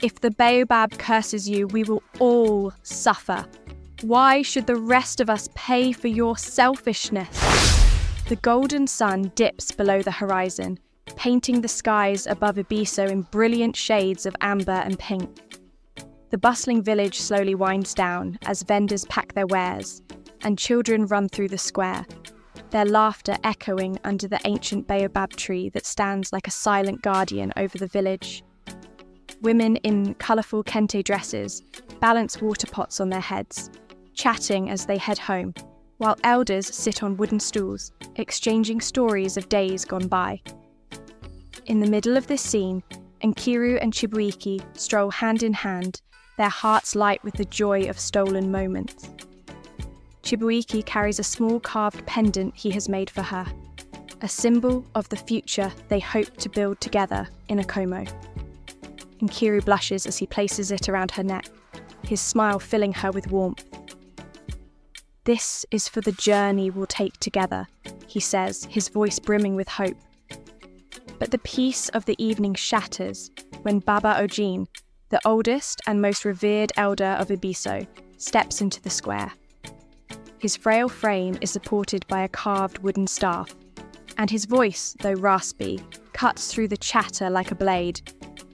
If the Baobab curses you, we will all suffer. Why should the rest of us pay for your selfishness? The golden sun dips below the horizon, painting the skies above Ibiso in brilliant shades of amber and pink. The bustling village slowly winds down as vendors pack their wares, and children run through the square, their laughter echoing under the ancient baobab tree that stands like a silent guardian over the village. Women in colourful kente dresses balance water pots on their heads, chatting as they head home, while elders sit on wooden stools, exchanging stories of days gone by. In the middle of this scene, Nkiru and Chibuike stroll hand in hand, their hearts light with the joy of stolen moments. Chibuike carries a small carved pendant he has made for her, a symbol of the future they hope to build together in Akomo. Nkiru blushes as he places it around her neck, his smile filling her with warmth. "This is for the journey we'll take together," he says, his voice brimming with hope. But the peace of the evening shatters when Baba Ojin, the oldest and most revered elder of Ibiso, steps into the square. His frail frame is supported by a carved wooden staff, and his voice, though raspy, cuts through the chatter like a blade.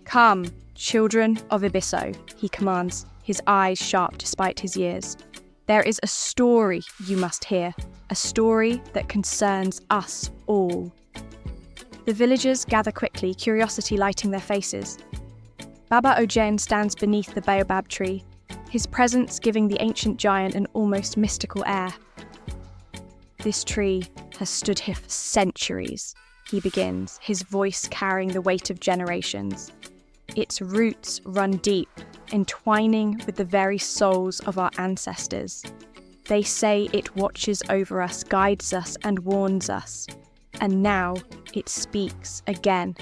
"Come, children of Ibiso," he commands, his eyes sharp despite his years. "There is a story you must hear, a story that concerns us all." The villagers gather quickly, curiosity lighting their faces. Baba Ojen stands beneath the baobab tree, his presence giving the ancient giant an almost mystical air. "This tree has stood here for centuries," he begins, his voice carrying the weight of generations. "Its roots run deep, entwining with the very souls of our ancestors. They say it watches over us, guides us, and warns us. And now it speaks again."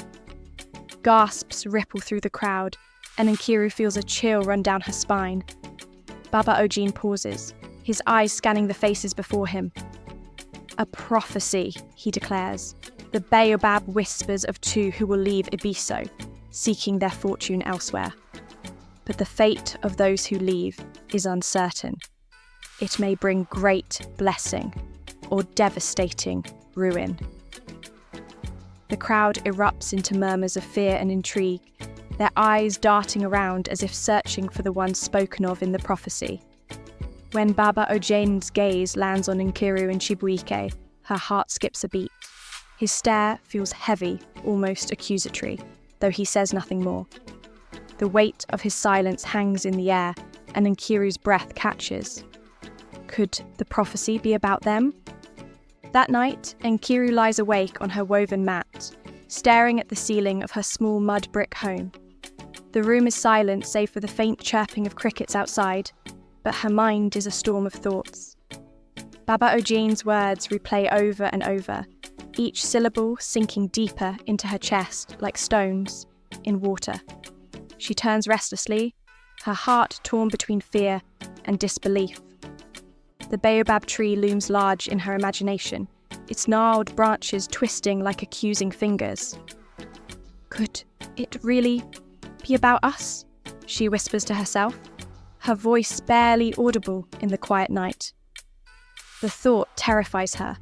Gasps ripple through the crowd, and Nkiru feels a chill run down her spine. Baba Ojin pauses, his eyes scanning the faces before him. "A prophecy," he declares. "The baobab whispers of two who will leave Ibiso, seeking their fortune elsewhere. But the fate of those who leave is uncertain. It may bring great blessing or devastating ruin." The crowd erupts into murmurs of fear and intrigue, their eyes darting around as if searching for the one spoken of in the prophecy. When Baba Ojen's gaze lands on Nkiru and Chibuike, her heart skips a beat. His stare feels heavy, almost accusatory, though he says nothing more. The weight of his silence hangs in the air, and Nkiru's breath catches. Could the prophecy be about them? That night, Nkiru lies awake on her woven mat, staring at the ceiling of her small mud brick home. The room is silent save for the faint chirping of crickets outside, but her mind is a storm of thoughts. Baba Ojin's words replay over and over, each syllable sinking deeper into her chest like stones in water. She turns restlessly, her heart torn between fear and disbelief. The baobab tree looms large in her imagination, its gnarled branches twisting like accusing fingers. "Could it really be about us?" she whispers to herself, her voice barely audible in the quiet night. The thought terrifies her,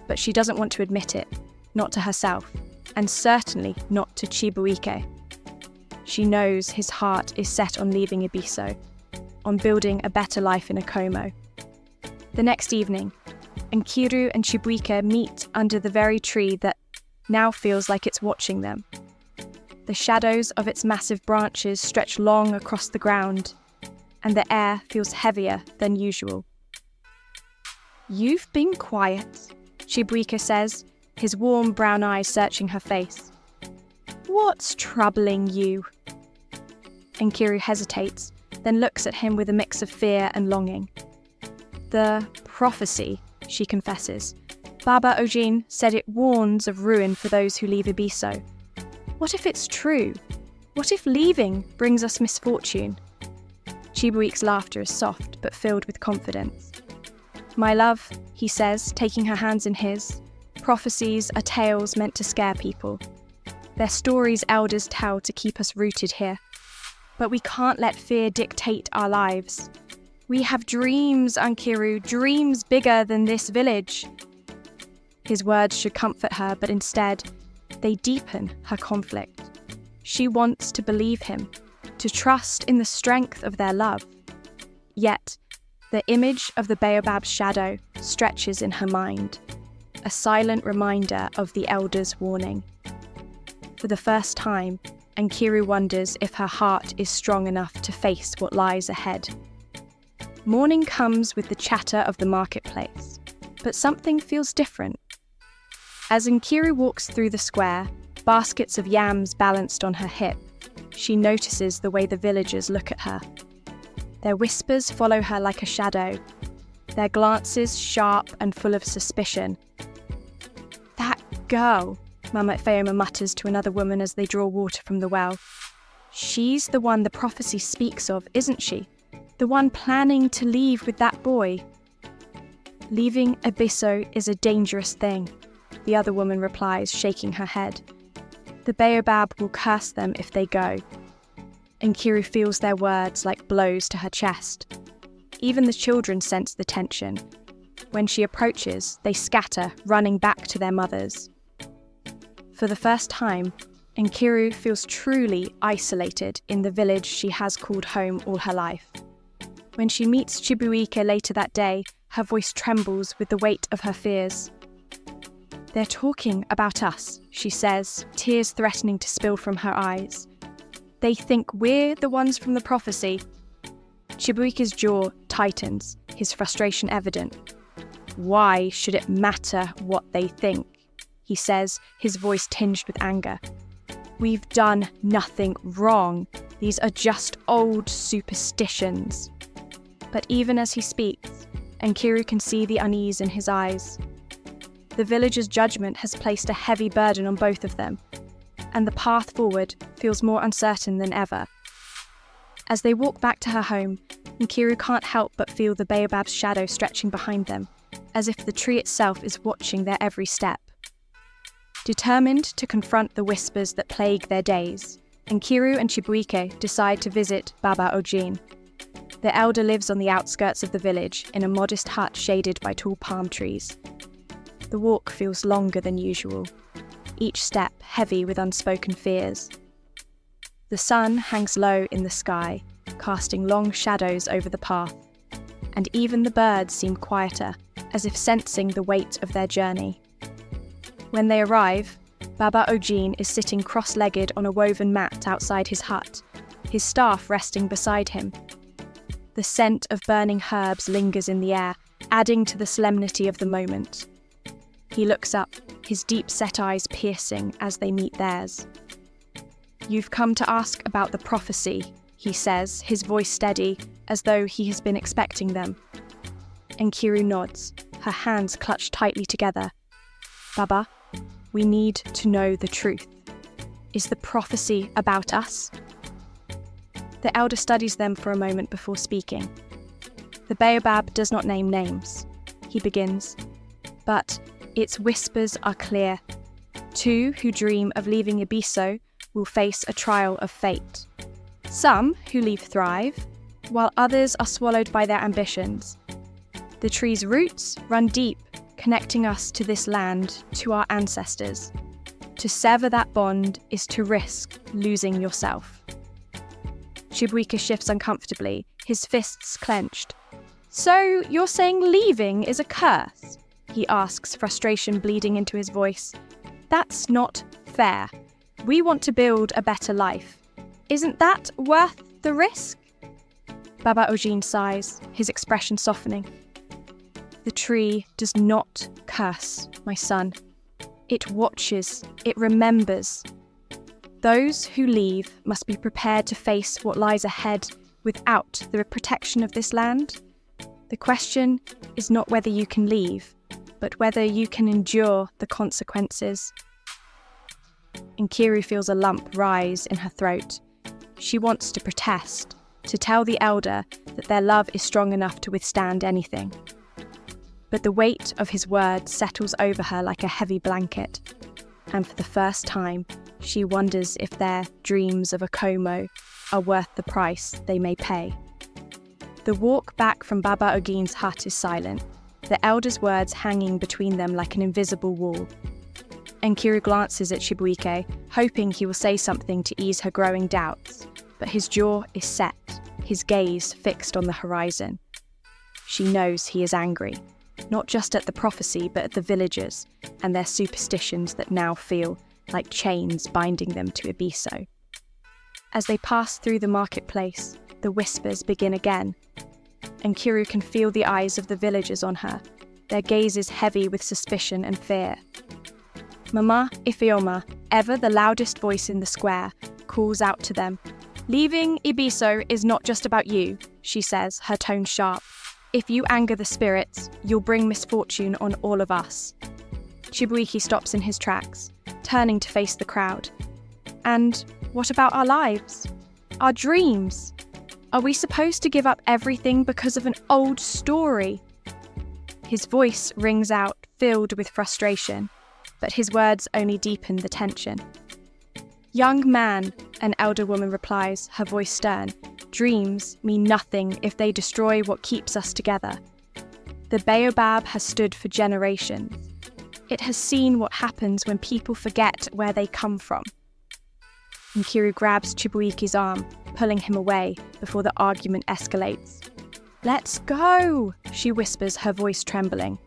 but she doesn't want to admit it, not to herself, and certainly not to Chibuike. She knows his heart is set on leaving Ibiso, on building a better life in Akomo. The next evening, Nkiru and Chibuike meet under the very tree that now feels like it's watching them. The shadows of its massive branches stretch long across the ground, and the air feels heavier than usual. "You've been quiet," Chibuike says, his warm brown eyes searching her face. "What's troubling you?" Nkiru hesitates, then looks at him with a mix of fear and longing. "The prophecy," she confesses. "Baba Ojin said it warns of ruin for those who leave Ibiso. What if it's true? What if leaving brings us misfortune?" Chibuike's laughter is soft but filled with confidence. "My love," he says, taking her hands in his, "prophecies are tales meant to scare people. They're stories elders tell to keep us rooted here. but we can't let fear dictate our lives. We have dreams, Nkiru, dreams bigger than this village. His words should comfort her, but instead, they deepen her conflict. She wants to believe him, to trust in the strength of their love. Yet, the image of the Baobab's shadow stretches in her mind, a silent reminder of the elder's warning. For the first time, Nkiru wonders if her heart is strong enough to face what lies ahead. Morning comes with the chatter of the marketplace, but something feels different. As Nkiru walks through the square, baskets of yams balanced on her hip, she notices the way the villagers look at her. Their whispers follow her like a shadow, their glances sharp and full of suspicion. "That girl," Mama Feoma mutters to another woman as they draw water from the well. "She's the one the prophecy speaks of, isn't she? The one planning to leave with that boy." "Leaving Ibiso is a dangerous thing," the other woman replies, shaking her head. "The Baobab will curse them if they go." Nkiru feels their words like blows to her chest. Even the children sense the tension. When she approaches, they scatter, running back to their mothers. For the first time, Nkiru feels truly isolated in the village she has called home all her life. When she meets Chibuike later that day, her voice trembles with the weight of her fears. "They're talking about us," she says, tears threatening to spill from her eyes. "They think we're the ones from the prophecy." Chibuike's jaw tightens, his frustration evident. "Why should it matter what they think?" he says, his voice tinged with anger. "We've done nothing wrong. These are just old superstitions." But even as he speaks, Nkiru can see the unease in his eyes. The villagers' judgment has placed a heavy burden on both of them, and the path forward feels more uncertain than ever. As they walk back to her home, Nkiru can't help but feel the Baobab's shadow stretching behind them, as if the tree itself is watching their every step. Determined to confront the whispers that plague their days, Nkiru and Chibuike decide to visit Baba Ojin. The elder lives on the outskirts of the village in a modest hut shaded by tall palm trees. The walk feels longer than usual, each step heavy with unspoken fears. The sun hangs low in the sky, casting long shadows over the path, and even the birds seem quieter, as if sensing the weight of their journey. When they arrive, Baba Ojin is sitting cross-legged on a woven mat outside his hut, his staff resting beside him. The scent of burning herbs lingers in the air, adding to the solemnity of the moment. He looks up, his deep-set eyes piercing as they meet theirs. "You've come to ask about the prophecy," he says, his voice steady, as though he has been expecting them. Nkiru nods, her hands clutched tightly together. "Baba, we need to know the truth. Is the prophecy about us?" The elder studies them for a moment before speaking. "The Baobab does not name names," he begins, "but its whispers are clear. 2 who dream of leaving Ibiso will face a trial of fate. Some who leave thrive, while others are swallowed by their ambitions. The tree's roots run deep, connecting us to this land, to our ancestors. To sever that bond is to risk losing yourself." Chibuike shifts uncomfortably, his fists clenched. "So you're saying leaving is a curse?" he asks, frustration bleeding into his voice. "That's not fair. We want to build a better life. Isn't that worth the risk?" Baba Ojin sighs, his expression softening. "The tree does not curse, my son. It watches, it remembers. Those who leave must be prepared to face what lies ahead without the protection of this land. The question is not whether you can leave, but whether you can endure the consequences." Nkiru feels a lump rise in her throat. She wants to protest, to tell the elder that their love is strong enough to withstand anything. But the weight of his words settles over her like a heavy blanket, and for the first time, she wonders if they're dreams of a Como, are worth the price they may pay. The walk back from Baba Ogin's hut is silent, the elder's words hanging between them like an invisible wall. Nkiru glances at Chibuike, hoping he will say something to ease her growing doubts, but his jaw is set, his gaze fixed on the horizon. She knows he is angry, not just at the prophecy but at the villagers and their superstitions that now feel like chains binding them to Ibiso. As they pass through the marketplace, the whispers begin again. Nkiru can feel the eyes of the villagers on her, their gazes heavy with suspicion and fear. Mama Ifeoma, ever the loudest voice in the square, calls out to them. "Leaving Ibiso is not just about you," she says, her tone sharp. "If you anger the spirits, you'll bring misfortune on all of us." Chibuike stops in his tracks, turning to face the crowd. "And what about our lives? Our dreams? Are we supposed to give up everything because of an old story?" His voice rings out, filled with frustration, but his words only deepen the tension. "Young man," an elder woman replies, her voice stern, "dreams mean nothing if they destroy what keeps us together. The Baobab has stood for generations. It has seen what happens when people forget where they come from." Nkiru grabs Chibuike's arm, pulling him away before the argument escalates. "Let's go," she whispers, her voice trembling.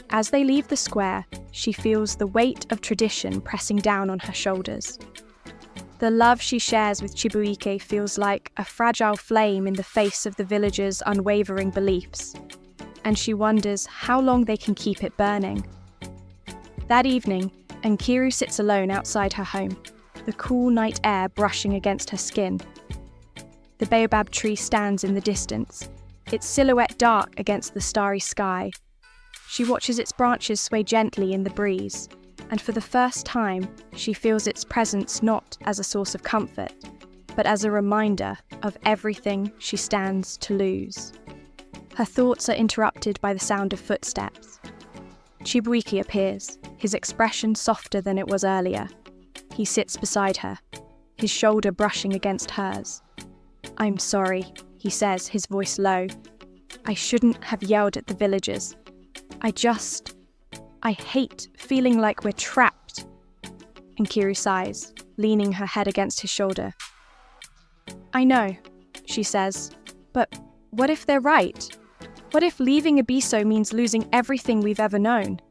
As they leave the square, she feels the weight of tradition pressing down on her shoulders. The love she shares with Chibuike feels like a fragile flame in the face of the villagers' unwavering beliefs, and she wonders how long they can keep it burning. That evening, Nkiru sits alone outside her home, the cool night air brushing against her skin. The baobab tree stands in the distance, its silhouette dark against the starry sky. She watches its branches sway gently in the breeze, and for the first time, she feels its presence not as a source of comfort, but as a reminder of everything she stands to lose. Her thoughts are interrupted by the sound of footsteps. Chibuike appears, his expression softer than it was earlier. He sits beside her, his shoulder brushing against hers. "I'm sorry," he says, his voice low. "I shouldn't have yelled at the villagers. I hate feeling like we're trapped." Nkiru sighs, leaning her head against his shoulder. "I know," she says, "but what if they're right? What if leaving Ibiso means losing everything we've ever known?"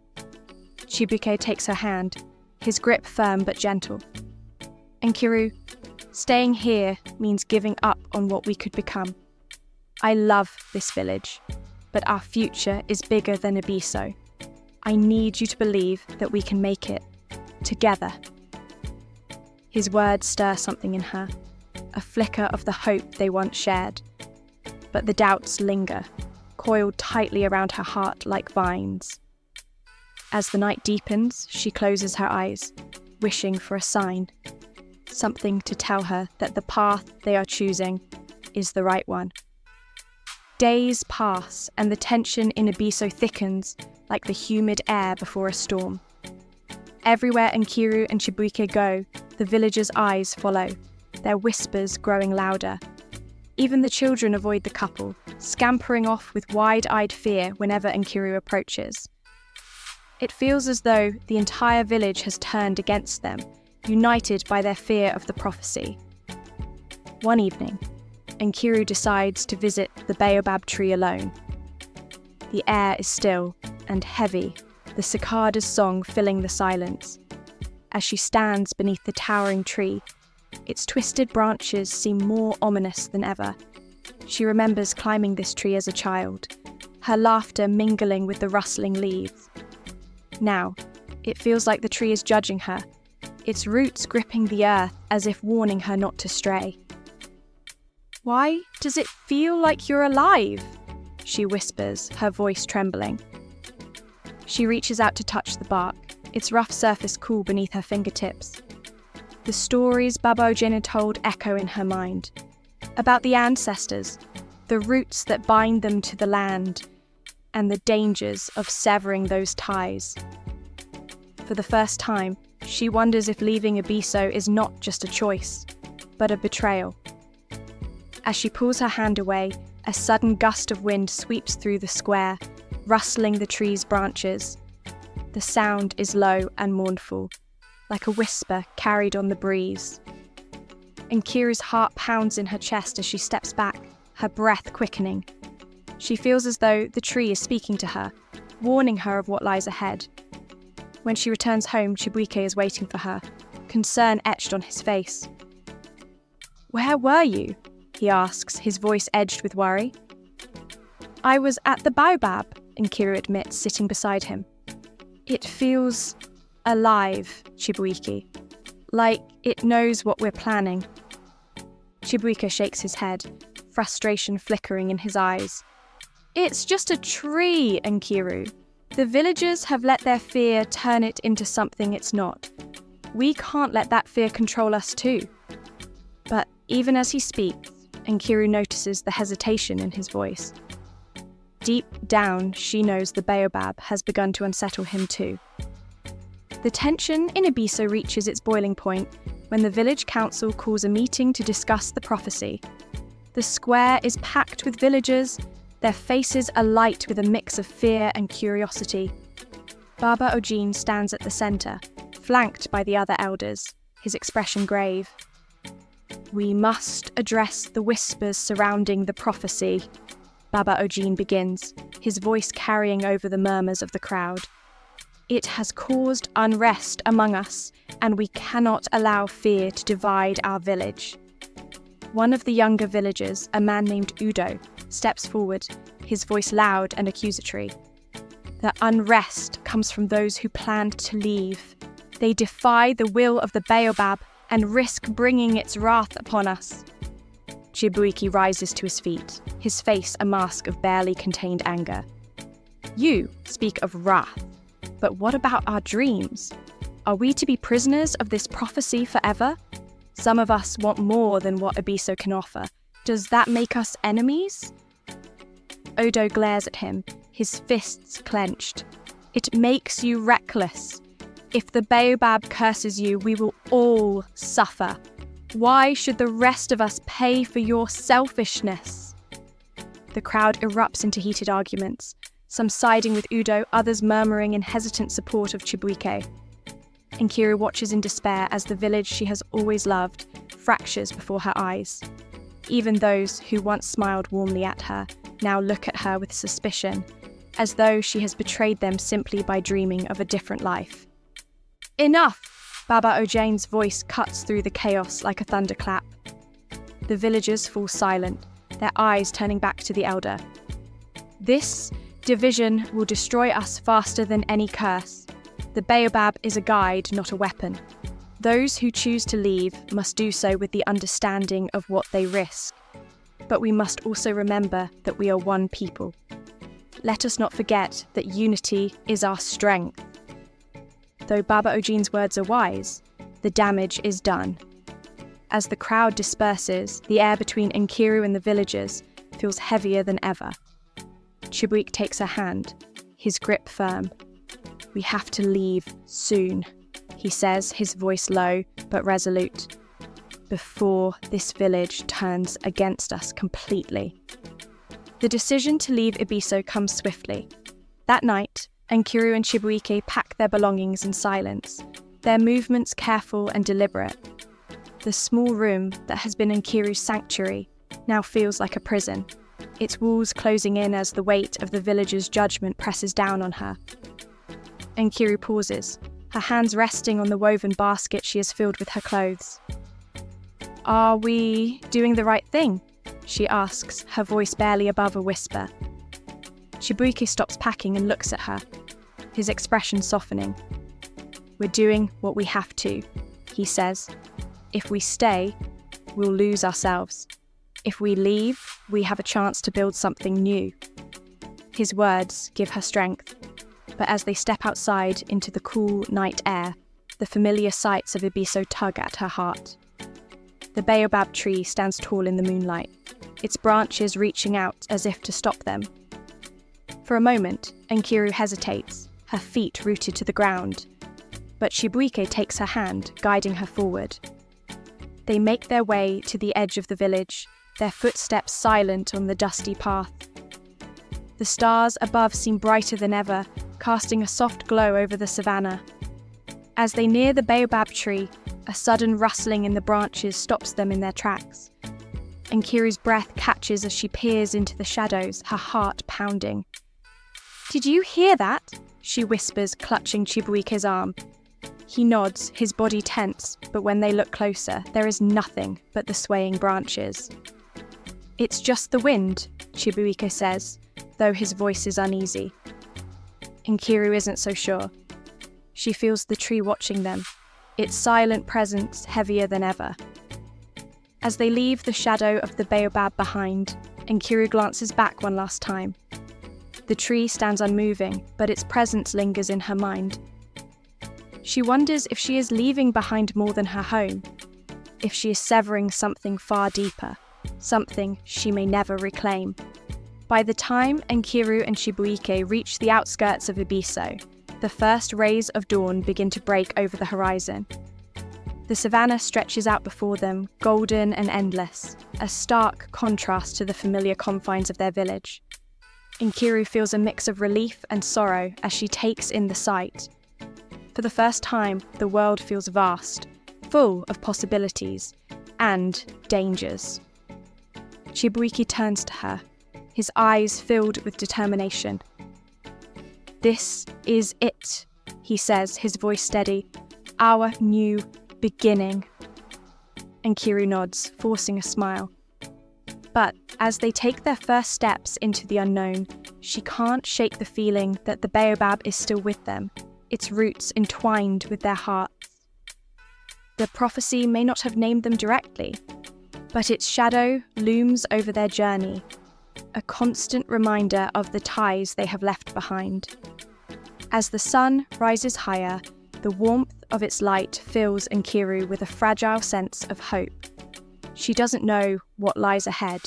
Chibuike takes her hand, his grip firm but gentle. "Nkiru, staying here means giving up on what we could become. I love this village, but our future is bigger than Ibiso. I need you to believe that we can make it, together." His words stir something in her, a flicker of the hope they once shared. But the doubts linger, coiled tightly around her heart like vines. As the night deepens, she closes her eyes, wishing for a sign, something to tell her that the path they are choosing is the right one. Days pass, and the tension in Ibiso thickens like the humid air before a storm. Everywhere Nkiru and Chibuike go, the villagers' eyes follow, their whispers growing louder. Even the children avoid the couple, scampering off with wide-eyed fear whenever Nkiru approaches. It feels as though the entire village has turned against them, united by their fear of the prophecy. One evening, Nkiru decides to visit the baobab tree alone. The air is still and heavy, the cicada's song filling the silence. As she stands beneath the towering tree, its twisted branches seem more ominous than ever. She remembers climbing this tree as a child, her laughter mingling with the rustling leaves. Now, it feels like the tree is judging her, its roots gripping the earth as if warning her not to stray. "Why does it feel like you're alive?" she whispers, her voice trembling. She reaches out to touch the bark, its rough surface cool beneath her fingertips. The stories Baba Ojina told echo in her mind, about the ancestors, the roots that bind them to the land, and the dangers of severing those ties. For the first time, she wonders if leaving Ibiso is not just a choice, but a betrayal. As she pulls her hand away, a sudden gust of wind sweeps through the square, rustling the tree's branches. The sound is low and mournful, like a whisper carried on the breeze. Nkiru's heart pounds in her chest as she steps back, her breath quickening. She feels as though the tree is speaking to her, warning her of what lies ahead. When she returns home, Chibuike is waiting for her, concern etched on his face. "Where were you?" he asks, his voice edged with worry. "I was at the Baobab," Nkiru admits, sitting beside him. "It feels alive, Chibuike, like it knows what we're planning." Chibuike shakes his head, frustration flickering in his eyes. "It's just a tree, Nkiru. The villagers have let their fear turn it into something it's not. We can't let that fear control us too." But even as he speaks, Nkiru notices the hesitation in his voice. Deep down, she knows the Baobab has begun to unsettle him too. The tension in Ibiso reaches its boiling point when the village council calls a meeting to discuss the prophecy. The square is packed with villagers, their faces alight with a mix of fear and curiosity. Baba Ojin stands at the centre, flanked by the other elders, his expression grave. "We must address the whispers surrounding the prophecy," Baba Ojin begins, his voice carrying over the murmurs of the crowd. "It has caused unrest among us, and we cannot allow fear to divide our village." One of the younger villagers, a man named Udo, steps forward, his voice loud and accusatory. "The unrest comes from those who planned to leave. They defy the will of the Baobab and risk bringing its wrath upon us." Chibuike rises to his feet, his face a mask of barely contained anger. "You speak of wrath, but what about our dreams? Are we to be prisoners of this prophecy forever? Some of us want more than what Ibiso can offer. Does that make us enemies?" Odo glares at him, his fists clenched. "It makes you reckless. If the Baobab curses you, we will all suffer. Why should the rest of us pay for your selfishness?" The crowd erupts into heated arguments, some siding with Udo, others murmuring in hesitant support of Chibuike. Nkiru watches in despair as the village she has always loved fractures before her eyes. Even those who once smiled warmly at her now look at her with suspicion, as though she has betrayed them simply by dreaming of a different life. "Enough!" Baba Ojin's voice cuts through the chaos like a thunderclap. The villagers fall silent, their eyes turning back to the elder. "This division will destroy us faster than any curse. The Baobab is a guide, not a weapon. Those who choose to leave must do so with the understanding of what they risk. But we must also remember that we are one people. Let us not forget that unity is our strength." Though Baba Ojin's words are wise, the damage is done. As the crowd disperses, the air between Nkiru and the villagers feels heavier than ever. Chibuike takes her hand, his grip firm. "We have to leave soon," he says, his voice low but resolute, "before this village turns against us completely." The decision to leave Ibiso comes swiftly. That night, Nkiru and Chibuike pack their belongings in silence, their movements careful and deliberate. The small room that has been Nkiru's sanctuary now feels like a prison, its walls closing in as the weight of the villagers' judgment presses down on her. Nkiru pauses, her hands resting on the woven basket she has filled with her clothes. "Are we doing the right thing?" she asks, her voice barely above a whisper. Chibuike stops packing and looks at her, his expression softening. "We're doing what we have to," he says. "If we stay, we'll lose ourselves. If we leave, we have a chance to build something new." His words give her strength, but as they step outside into the cool night air, the familiar sights of Ibiso tug at her heart. The Baobab tree stands tall in the moonlight, its branches reaching out as if to stop them. For a moment, Nkiru hesitates, her feet rooted to the ground, but Chibuike takes her hand, guiding her forward. They make their way to the edge of the village, their footsteps silent on the dusty path. The stars above seem brighter than ever, casting a soft glow over the savannah. As they near the baobab tree, a sudden rustling in the branches stops them in their tracks. Nkiru's breath catches as she peers into the shadows, her heart pounding. "Did you hear that?" she whispers, clutching Chibuike's arm. He nods, his body tense, but when they look closer, there is nothing but the swaying branches. "It's just the wind," Chibuike says, though his voice is uneasy. Nkiru isn't so sure. She feels the tree watching them, its silent presence heavier than ever. As they leave the shadow of the baobab behind, Nkiru glances back one last time. The tree stands unmoving, but its presence lingers in her mind. She wonders if she is leaving behind more than her home, if she is severing something far deeper, something she may never reclaim. By the time Nkiru and Chibuike reach the outskirts of Ibiso, the first rays of dawn begin to break over the horizon. The savannah stretches out before them, golden and endless, a stark contrast to the familiar confines of their village. Nkiru feels a mix of relief and sorrow as she takes in the sight. For the first time, the world feels vast, full of possibilities and dangers. Chibuike turns to her, his eyes filled with determination. "This is it," he says, his voice steady. "Our new beginning." Nkiru nods, forcing a smile. But as they take their first steps into the unknown, she can't shake the feeling that the baobab is still with them, its roots entwined with their hearts. The prophecy may not have named them directly, but its shadow looms over their journey, a constant reminder of the ties they have left behind. As the sun rises higher, the warmth of its light fills Nkiru with a fragile sense of hope. She doesn't know what lies ahead,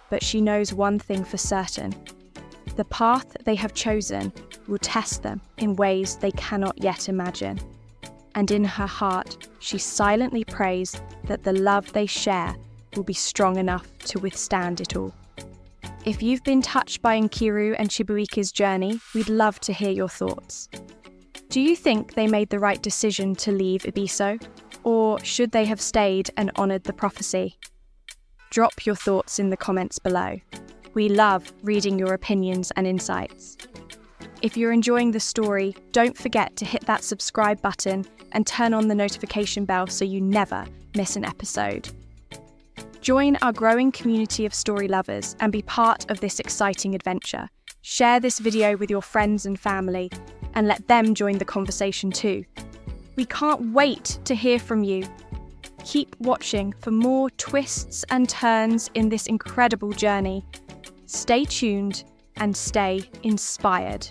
but she knows one thing for certain. The path they have chosen will test them in ways they cannot yet imagine. And in her heart, she silently prays that the love they share will be strong enough to withstand it all. If you've been touched by Nkiru and Chibuike's journey, we'd love to hear your thoughts. Do you think they made the right decision to leave Ibiso? Or should they have stayed and honoured the prophecy? Drop your thoughts in the comments below. We love reading your opinions and insights. If you're enjoying the story, don't forget to hit that subscribe button and turn on the notification bell so you never miss an episode. Join our growing community of story lovers and be part of this exciting adventure. Share this video with your friends and family and let them join the conversation too. We can't wait to hear from you. Keep watching for more twists and turns in this incredible journey. Stay tuned and stay inspired.